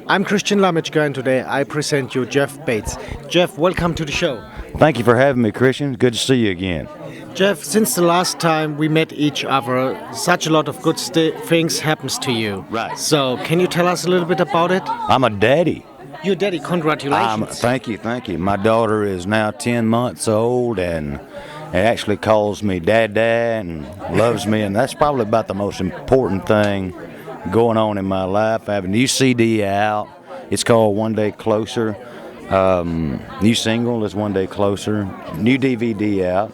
I'm Christian Lamechka, and today I present you Jeff Bates. Jeff, welcome to the show. Thank you for having me, Christian. Good to see you again. Jeff, since the last time we met each other, such a lot of good things happens to you. Right. So, can you tell us a little bit about it? I'm a daddy. Your daddy, congratulations. Thank you. My daughter is now 10 months old and actually calls me Dad and loves me, and that's probably about the most important thing going on in my life. I have a new CD out. It's called One Day Closer. New single is One Day Closer. New DVD out.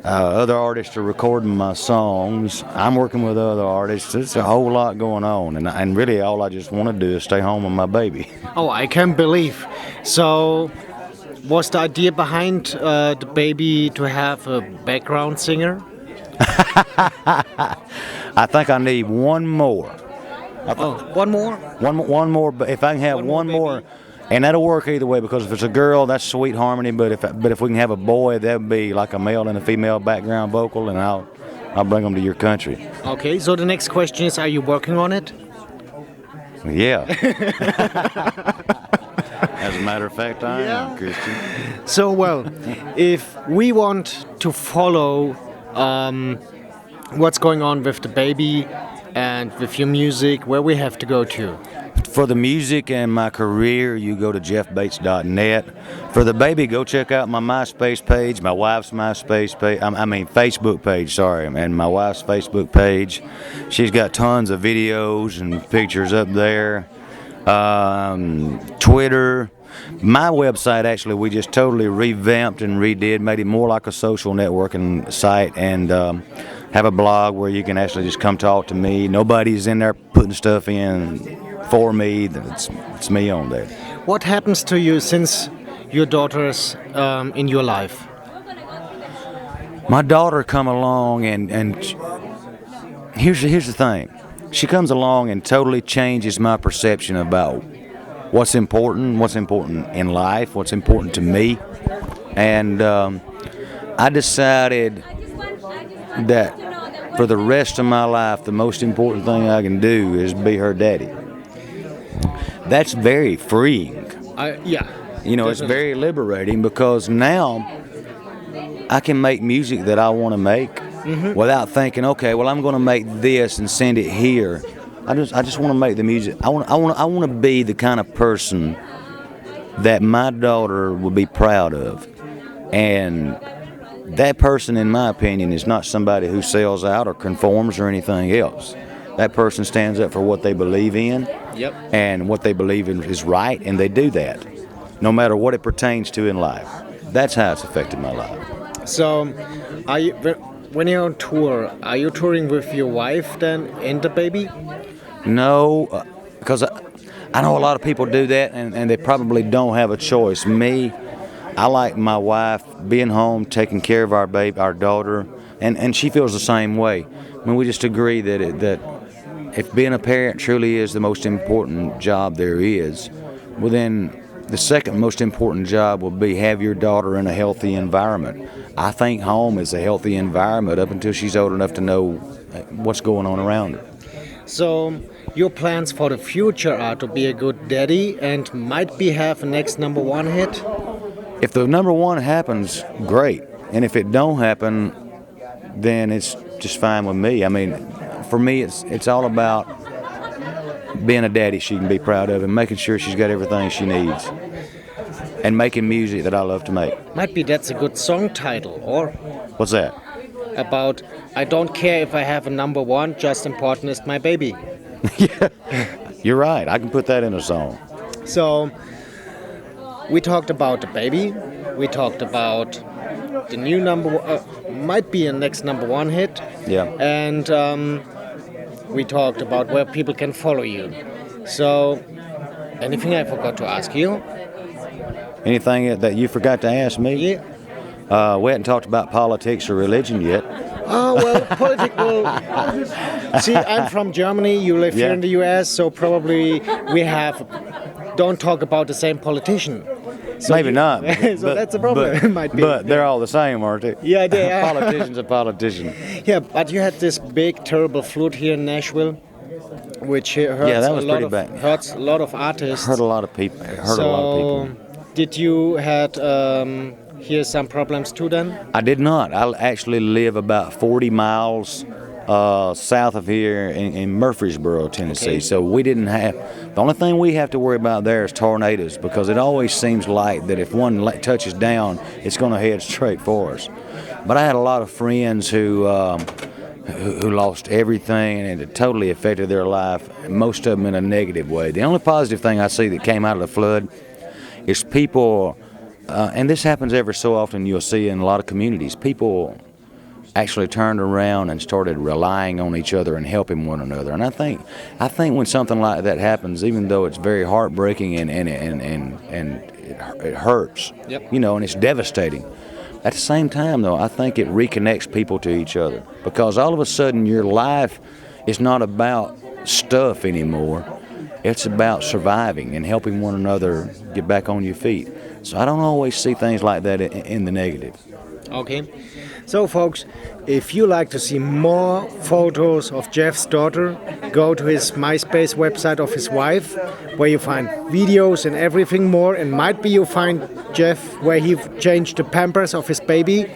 Other artists are recording my songs. I'm working with other artists. It's a whole lot going on, and really all I just want to do is stay home with my baby. Oh, I can't believe. So, was the idea behind the baby to have a background singer? I think I need one more. One more? One more. But if I can have one more, and that'll work either way, because if it's a girl, that's sweet harmony. But if we can have a boy, that would be like a male and a female background vocal, and I'll bring them to your country. Okay. So the next question is: are you working on it? Yeah. As a matter of fact, I am, Christian. So, well, if we want to follow what's going on with the baby and with your music, where we have to go to? For the music and my career, you go to jeffbates.net. For the baby, go check out my MySpace page, my wife's MySpace page, Facebook page, sorry, and my wife's Facebook page. She's got tons of videos and pictures up there. Twitter. My website, actually, we just totally revamped and redid, made it more like a social networking site, and have a blog where you can actually just come talk to me. Nobody's in there putting stuff in for me. It's me on there. What happens to you since your daughter's in your life? My daughter come along, and here's the thing. She comes along and totally changes my perception about what's important in life, what's important to me. And I decided that for the rest of my life, the most important thing I can do is be her daddy. That's very freeing. Yeah. You know, It's very liberating, because now I can make music that I want to make without thinking, okay, well, I'm going to make this and send it here. I just want to make the music. I want to be the kind of person that my daughter would be proud of. And that person, in my opinion, is not somebody who sells out or conforms or anything else. That person stands up for what they believe in, and what they believe in is right, and they do that, no matter what it pertains to in life. That's how it's affected my life. So, when you're on tour, are you touring with your wife then and the baby? No, because I know a lot of people do that, and they probably don't have a choice. Me, I like my wife being home, taking care of our baby, our daughter, and she feels the same way. I mean, we just agree that if being a parent truly is the most important job there is, well, then the second most important job will be have your daughter in a healthy environment. I think home is a healthy environment up until she's old enough to know what's going on around her. So, your plans for the future are to be a good daddy and might be have a next #1 hit? If the #1 happens, great. And if it don't happen, then it's just fine with me. I mean, for me, it's all about being a daddy she can be proud of and making sure she's got everything she needs. And making music that I love to make. Might be that's a good song title, or? What's that? About, I don't care if I have a #1, just important is my baby. Yeah, you're right. I can put that in a song. So, we talked about the baby. We talked about the new might be a next #1 hit. Yeah. And we talked about where people can follow you. So, anything I forgot to ask you? Anything that you forgot to ask me? Yeah. We hadn't talked about politics or religion yet. Well, political. See, I'm from Germany. You live here in the U.S., so probably we don't talk about the same politician. So Maybe not. So that's a problem. Might be. But they're all the same, aren't they? Yeah, they are. Politician's a politician. Yeah, but you had this big, terrible flood here in Nashville. which hurts that was a lot pretty of bad. hurts a lot of artists. Hurt a lot of people. Hurt a lot of people. Did you had here some problems too then? I did not. I actually live about 40 miles south of here in Murfreesboro, Tennessee. Okay. So we didn't have. The only thing we have to worry about there is tornadoes, because it always seems like that if one touches down, it's going to head straight for us. But I had a lot of friends who lost everything, and it totally affected their life, most of them in a negative way. The only positive thing I see that came out of the flood is people, and this happens every so often, you'll see in a lot of communities, people actually turned around and started relying on each other and helping one another. And I think when something like that happens, even though it's very heartbreaking and it hurts, Yep. you know, and it's devastating. At the same time, though, I think it reconnects people to each other, because all of a sudden your life is not about stuff anymore. It's about surviving and helping one another get back on your feet. So I don't always see things like that in the negative. Okay. So, folks, if you like to see more photos of Jeff's daughter, go to his MySpace website of his wife, where you find videos and everything more. And might be you find Jeff where he changed the pampers of his baby,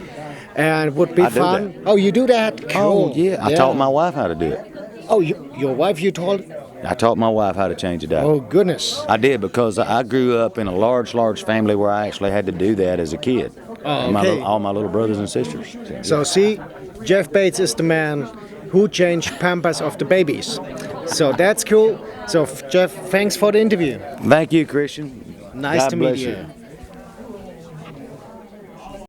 and would be I do fun. that. Oh, you do that? Cool. Oh, yeah. I taught my wife how to do it. Oh, your wife you told? I taught my wife how to change it out. Oh, goodness. I did, because I grew up in a large family where I actually had to do that as a kid. Oh, And okay. all my little brothers and sisters. So see, Jeff Bates is the man who changed pampers of the babies. So that's cool. So Jeff, thanks for the interview. Thank you, Christian. Nice God to meet bless you.